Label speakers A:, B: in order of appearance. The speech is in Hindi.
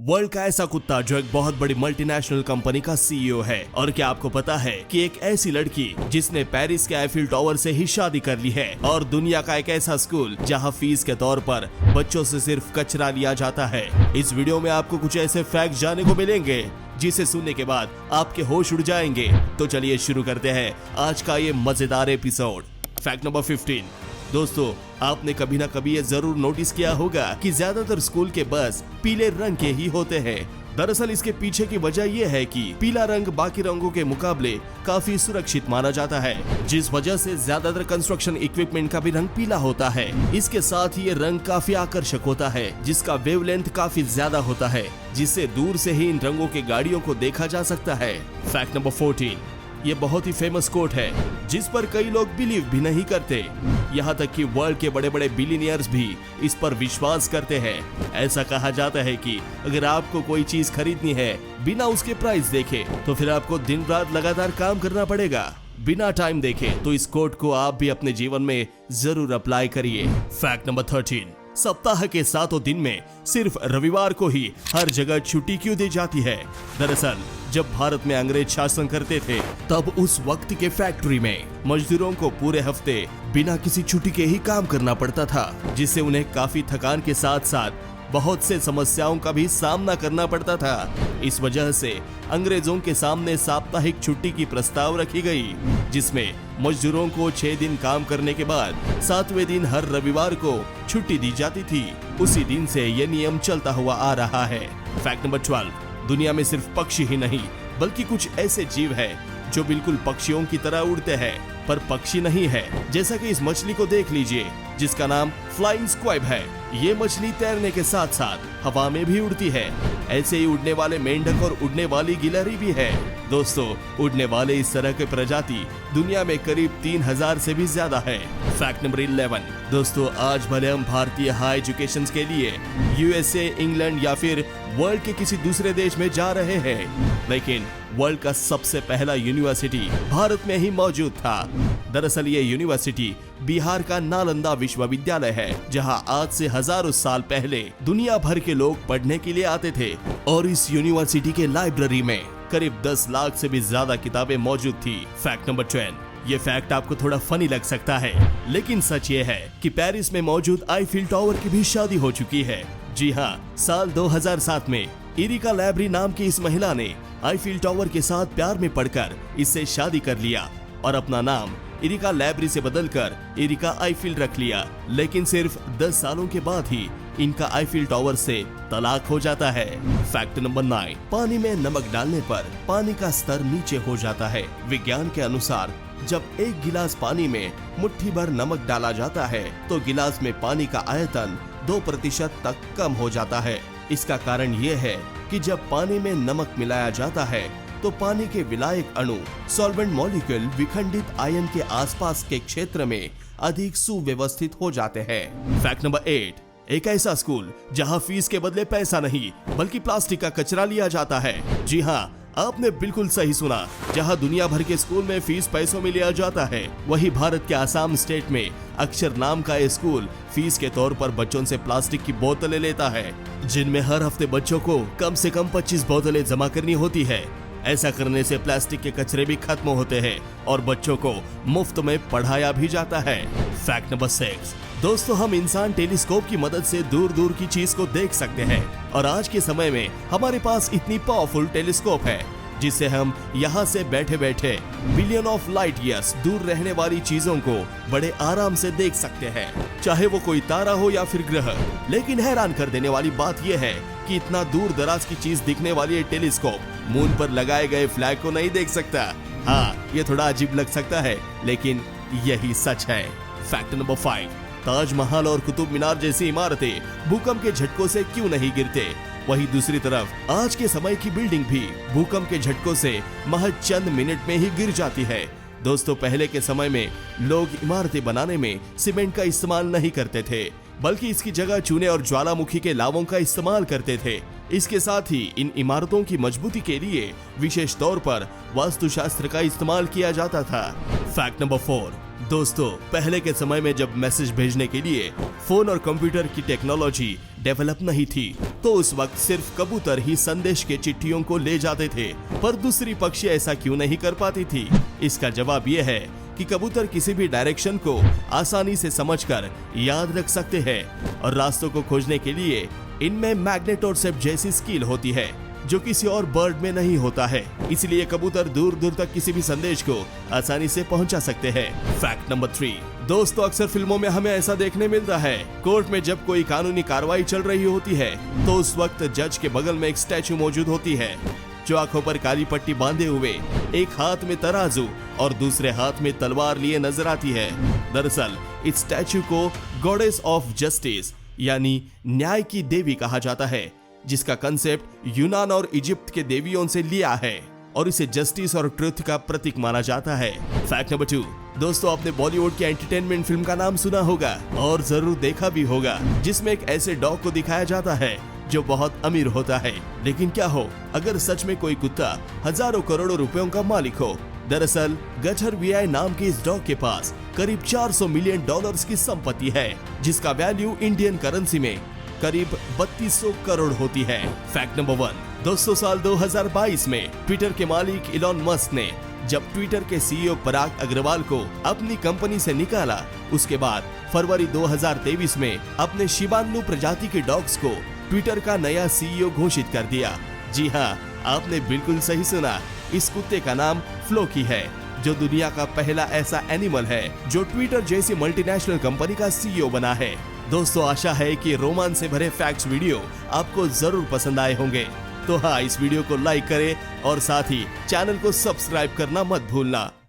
A: वर्ल्ड का ऐसा कुत्ता जो एक बहुत बड़ी मल्टीनेशनल कंपनी का सीईओ है। और क्या आपको पता है कि एक ऐसी लड़की जिसने पेरिस के आईफिल टावर से ही शादी कर ली है, और दुनिया का एक ऐसा स्कूल जहां फीस के तौर पर बच्चों से सिर्फ कचरा लिया जाता है। इस वीडियो में आपको कुछ ऐसे फैक्ट जानने को मिलेंगे जिसे सुनने के बाद आपके होश उड़ जाएंगे। तो चलिए शुरू करते हैं आज का ये मजेदार एपिसोड। Fact number 15। दोस्तों, आपने कभी ना कभी ये जरूर नोटिस किया होगा कि ज्यादातर स्कूल के बस पीले रंग के ही होते हैं। दरअसल इसके पीछे की वजह यह है कि पीला रंग बाकी रंगों के मुकाबले काफी सुरक्षित माना जाता है, जिस वजह से ज्यादातर कंस्ट्रक्शन इक्विपमेंट का भी रंग पीला होता है। इसके साथ ही ये रंग काफी आकर्षक होता है, जिसका वेवलेंथ काफी ज्यादा होता है, जिससे दूर से ही इन रंगों के गाड़ियों को देखा जा सकता है। Fact number 14। ये बहुत ही फेमस कोट है जिस पर कई लोग बिलीव भी नहीं करते। यहाँ तक कि वर्ल्ड के बड़े बड़े बिलियनियर्स भी इस पर विश्वास करते हैं। ऐसा कहा जाता है कि अगर आपको कोई चीज खरीदनी है बिना उसके प्राइस देखे तो फिर आपको दिन रात लगातार काम करना पड़ेगा बिना टाइम देखे। तो इस कोट को आप भी अपने जीवन में जरूर अप्लाई करिए। Fact number 13। सप्ताह के 7 दिन में सिर्फ रविवार को ही हर जगह छुट्टी क्यों दी जाती है? दरअसल जब भारत में अंग्रेज शासन करते थे तब उस वक्त के फैक्ट्री में मजदूरों को पूरे हफ्ते बिना किसी छुट्टी के ही काम करना पड़ता था, जिससे उन्हें काफी थकान के साथ साथ बहुत से समस्याओं का भी सामना करना पड़ता था। इस वजह से अंग्रेजों के सामने साप्ताहिक छुट्टी की प्रस्ताव रखी गई, जिसमें मजदूरों को 6 दिन काम करने के बाद 7वें दिन हर रविवार को छुट्टी दी जाती थी। उसी दिन से ये नियम चलता हुआ आ रहा है। Fact number 12। दुनिया में सिर्फ पक्षी ही नहीं बल्कि कुछ ऐसे जीव है जो बिल्कुल पक्षियों की तरह उड़ते हैं पर पक्षी नहीं है। जैसा कि इस मछली को देख लीजिए जिसका नाम फ्लाइंग स्क्वैब है। ये मछली तैरने के साथ साथ हवा में भी उड़ती है। ऐसे ही उड़ने वाले मेंढक और उड़ने वाली गिलहरी भी है। दोस्तों, उड़ने वाले इस तरह के प्रजाति दुनिया में करीब 3000 से भी ज्यादा है। Fact number 11। दोस्तों, आज भले हम भारतीय हाई एजुकेशन के लिए यूएसए, इंग्लैंड या फिर वर्ल्ड के किसी दूसरे देश में जा रहे हैं, लेकिन वर्ल्ड का सबसे पहला यूनिवर्सिटी भारत में ही मौजूद था। दरअसल ये यूनिवर्सिटी बिहार का नालंदा विश्वविद्यालय है, जहां आज से हजारों साल पहले दुनिया भर के लोग पढ़ने के लिए आते थे। और इस यूनिवर्सिटी के लाइब्रेरी में करीब 10 लाख से भी ज्यादा किताबें मौजूद थी। Fact number 10। ये फैक्ट आपको थोड़ा फनी लग सकता है, लेकिन सच ये है कि पेरिस में मौजूद आईफिल टावर की भी शादी हो चुकी है। जी हाँ, साल 2007 में इरिका लैब्री नाम की इस महिला ने आईफिल टावर के साथ प्यार में पड़कर इससे शादी कर लिया और अपना नाम इरिका लैब्री से बदलकर इरिका आईफिल रख लिया। लेकिन सिर्फ 10 सालों के बाद ही इनका आईफिल टावर से तलाक हो जाता है। Fact number 9। पानी में नमक डालने पर पानी का स्तर नीचे हो जाता है। विज्ञान के अनुसार जब एक गिलास पानी में मुट्ठी भर नमक डाला जाता है तो गिलास में पानी का आयतन 2% तक कम हो जाता है। इसका कारण ये है कि जब पानी में नमक मिलाया जाता है तो पानी के विलायक अणु सॉल्वेंट मॉलिक्यूल विखंडित आयन के आसपास के क्षेत्र में अधिक सुव्यवस्थित हो जाते हैं। Fact number 8। एक ऐसा स्कूल जहां फीस के बदले पैसा नहीं बल्कि प्लास्टिक का कचरा लिया जाता है। जी हाँ, आपने बिल्कुल सही सुना। जहां दुनिया भर के स्कूल में फीस पैसों में लिया जाता है, वहीं भारत के आसाम स्टेट में अक्षर नाम का एक स्कूल फीस के तौर पर बच्चों से प्लास्टिक की बोतलें लेता है, जिनमें हर हफ्ते बच्चों को कम से कम 25 बोतलें जमा करनी होती है। ऐसा करने से प्लास्टिक के कचरे भी खत्म होते हैं और बच्चों को मुफ्त में पढ़ाया भी जाता है। Fact number 6। दोस्तों, हम इंसान टेलीस्कोप की मदद से दूर दूर की चीज को देख सकते हैं, और आज के समय में हमारे पास इतनी पावरफुल टेलीस्कोप है जिससे हम यहाँ से बैठे बैठे बिलियन ऑफ लाइट ईयर्स दूर रहने वाली चीजों को बड़े आराम से देख सकते हैं, चाहे वो कोई तारा हो या फिर ग्रह। लेकिन हैरान कर देने वाली बात यह है कि इतना दूर दराज की चीज दिखने वाली ये टेलीस्कोप मून पर लगाए गए फ्लैग को नहीं देख सकता। हाँ, ये थोड़ा अजीब लग सकता है, लेकिन यही सच है। Fact number 5। ताजमहल और कुतुब मीनार जैसी इमारतें भूकंप के झटकों से क्यों नहीं गिरते? वहीं दूसरी तरफ आज के समय की बिल्डिंग भी भूकंप के झटकों से महज चंद मिनट में ही गिर जाती है। दोस्तों, पहले के समय में लोग इमारतें बनाने में सीमेंट का इस्तेमाल नहीं करते थे, बल्कि इसकी जगह चूने और ज्वालामुखी के लावों का इस्तेमाल करते थे। इसके साथ ही इन इमारतों की मजबूती के लिए विशेष तौर पर वास्तुशास्त्र का इस्तेमाल किया जाता था। Fact number 4। दोस्तों, पहले के समय में जब मैसेज भेजने के लिए फोन और कंप्यूटर की टेक्नोलॉजी डेवलप नहीं थी, तो उस वक्त सिर्फ कबूतर ही संदेश के चिट्ठियों को ले जाते थे। पर दूसरी पक्षी ऐसा क्यों नहीं कर पाती थी? इसका जवाब यह है कि कबूतर किसी भी डायरेक्शन को आसानी से समझकर याद रख सकते हैं और रास्तों को खोजने के लिए इनमें मैग्नेटोरसेप्ट जैसी स्किल होती है जो किसी और बर्ड में नहीं होता है। इसलिए कबूतर दूर दूर तक किसी भी संदेश को आसानी से पहुंचा सकते हैं। फैक्ट नंबर 3, दोस्तों अक्सर फिल्मों में हमें ऐसा देखने मिलता है, कोर्ट में जब कोई कानूनी कार्रवाई चल रही होती है तो उस वक्त जज के बगल में एक स्टैचू मौजूद होती है जो आंखों पर काली पट्टी बांधे हुए एक हाथ में तराजू और दूसरे हाथ में तलवार लिए नजर आती है। दरअसल इस स्टैचू को गॉडेस ऑफ जस्टिस यानी न्याय की देवी कहा जाता है, जिसका कंसेप्ट यूनान और इजिप्ट के देवियों से लिया है और इसे जस्टिस और ट्रुथ का प्रतीक माना जाता है। फैक्ट नंबर 2, दोस्तों आपने बॉलीवुड की एंटरटेनमेंट फिल्म का नाम सुना होगा और जरूर देखा भी होगा, जिसमें एक ऐसे डॉग को दिखाया जाता है जो बहुत अमीर होता है। लेकिन क्या हो अगर सच में कोई कुत्ता हजारों करोड़ों रुपयों का मालिक हो? दरअसल गटर वीआई नाम के इस डॉग के पास करीब 400 मिलियन डॉलर्स की संपत्ति है, जिसका वैल्यू इंडियन करेंसी में करीब 3200 करोड़ होती है। फैक्ट नंबर 1, दोस्तों साल 2022 में ट्विटर के मालिक इलॉन मस्क ने जब ट्विटर के सीईओ पराग अग्रवाल को अपनी कंपनी से निकाला, उसके बाद फरवरी 2023 में अपने शिबानु प्रजाति के डॉग्स को ट्विटर का नया सीईओ घोषित कर दिया। जी हाँ, आपने बिल्कुल सही सुना, इस कुत्ते का नाम फ्लोकी है, जो दुनिया का पहला ऐसा एनिमल है जो ट्विटर जैसी मल्टीनेशनल कंपनी का सीईओ बना है। दोस्तों आशा है कि रोमांच से भरे फैक्ट्स वीडियो आपको जरूर पसंद आए होंगे। तो हाँ, इस वीडियो को लाइक करें और साथ ही चैनल को सब्सक्राइब करना मत भूलना।